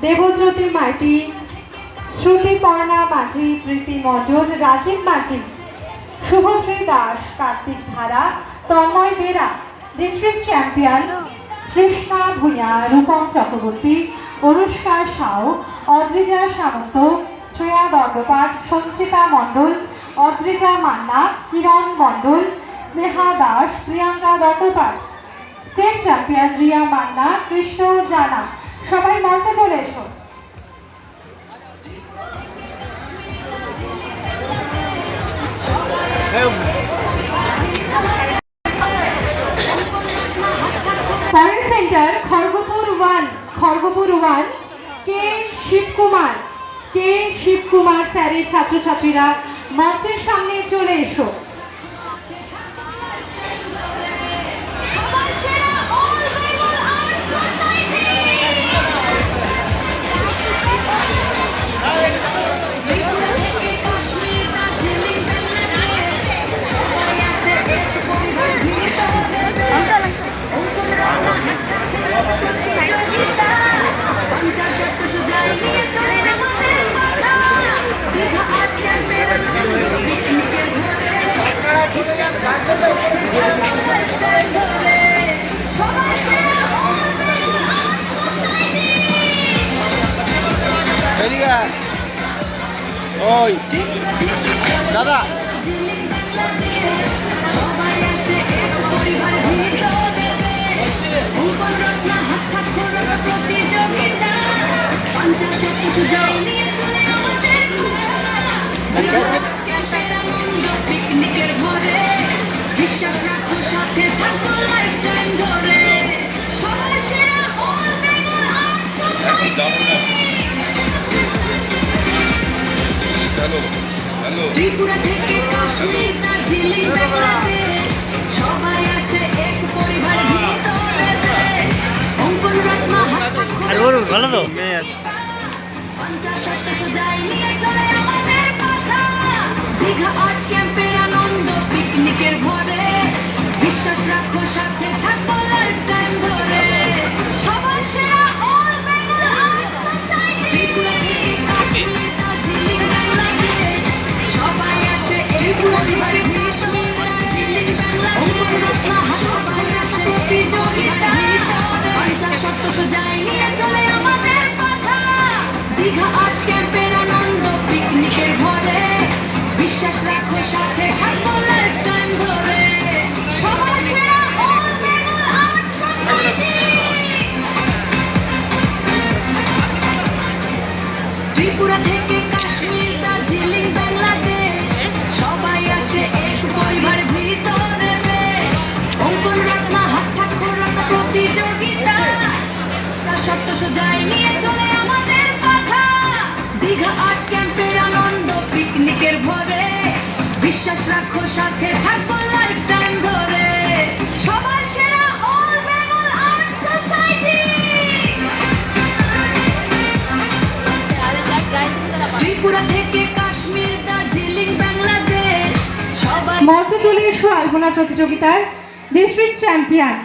দেবজ্যোতি মাইতি, শ্রুতিপর্ণা মাঝি, প্রীতি মণ্ডল, রাজীব মাঝি, শুভশ্রী দাস, কার্তিক ধারা, Tanmoy Bera, district champion তৃষ্ণা ভূঁইয়া, রূপম চক্রবর্তী, অনুষ্কা সাউ, অদ্রিজা সামন্ত, শ্রেয়া দণ্ডপাঠ, সঞ্চিতা মণ্ডল, অদ্রিজা মান্না, কিরণ মণ্ডল, Sneha Das, Priyanka Dandapath, state champion Riya Manna, Krishna জানা। সবাই মঞ্চে চলে এসো। পয়েন্ট সেন্টার খড়গপুর ওয়ান কে শিবকুমার স্যারের ছাত্রছাত্রীরা মঞ্চের সামনে চলে এসো। ওই দাদা পিকনিকের ঘরে বিশ্বাস রাখো সাথে থাকো লাইফ টাইম ধরে সবার সেরা all Bengal art society Tripura থেকে কাশ্মীর দার্জিলিং বাংলাদেশ সবাই আসে এক পরিবার ভিতরে দেশ অঙ্কন রত্ন হস্তাক্ষর ভালো তো 50-100 সজাই নিয়ে চলে আমাদের কথা দীঘা আর্ট ক্যাম্পের আনন্দ পিকনিকের ভরে বিশ্বাস রাখো সাথে থাকো লাইফ টাইম ধরে সবার সেরা all Bengal art society Tripura থেকে কাশ্মীর দার্জিলিং বাংলাদেশ সবাই আসে ত্রিপুরা থেকে কাশ্মীর দার্জিলিং বাংলাদেশ সবাই আসে প্রতিযোগিতা 50-100 সজাই নিয়ে চলে আমাদের কথা দীঘা আর্ট ক্যাম্পের আনন্দ পিকনিকের ভরে বিশ্বাস রাখো সাথে থাকো লাইফ টাইম ধরে সবার সেরা all Bengal art society Tripura থেকে কাশ্মীর দার্জিলিং বাংলাদেশ সবাই আসে এক পরিবার ভিতরে বেশ অঙ্কন রত্ন হস্তাক্ষর প্রতিযোগিতা 100 সজাই নিয়ে চলে আমাদের কথা দীঘা আর্ট ক্যাম্পের আনন্দ পিকনিকের ভরে বিশ্বাস রাখো সাথে থাকো লাইফ টাইম ধরে সবার সেরা all Bengal art society Tripura থেকে কাশ্মীর দার্জিলিং বাংলাদেশ সবাই মঞ্চে চলে এসো আলপনা প্রতিযোগিতার ডিস্ট্রিক্ট চ্যাম্পিয়ন